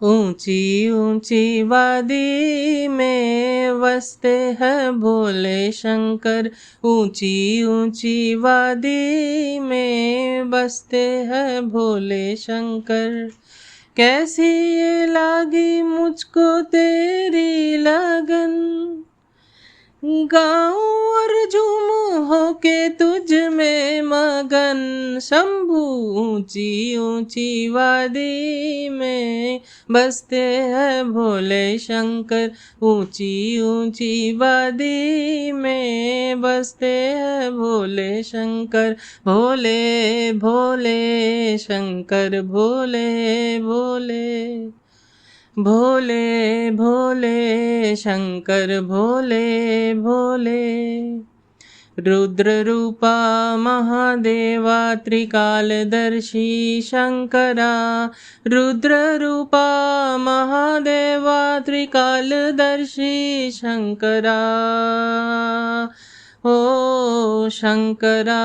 ऊंची ऊंची वादी में बसते हैं भोले शंकर। ऊंची ऊंची वादी में बसते हैं भोले शंकर। कैसी ये लागी मुझको तेरी लगन, गाऊं और झूमूं होके तुझ में मगन। शंभू ऊंची ऊंची वादी में बसते हैं भोले शंकर। ऊंची ऊंची वादी में बसते हैं भोले शंकर। भोले भोले शंकर भोले भोले, भोले भोले शंकर भोले भोले। रुद्र रूपा महादेवा त्रिकालदर्शी शंकरा। रुद्र रूपा महादेवा त्रिकालदर्शी शंकरा। ओ शंकरा।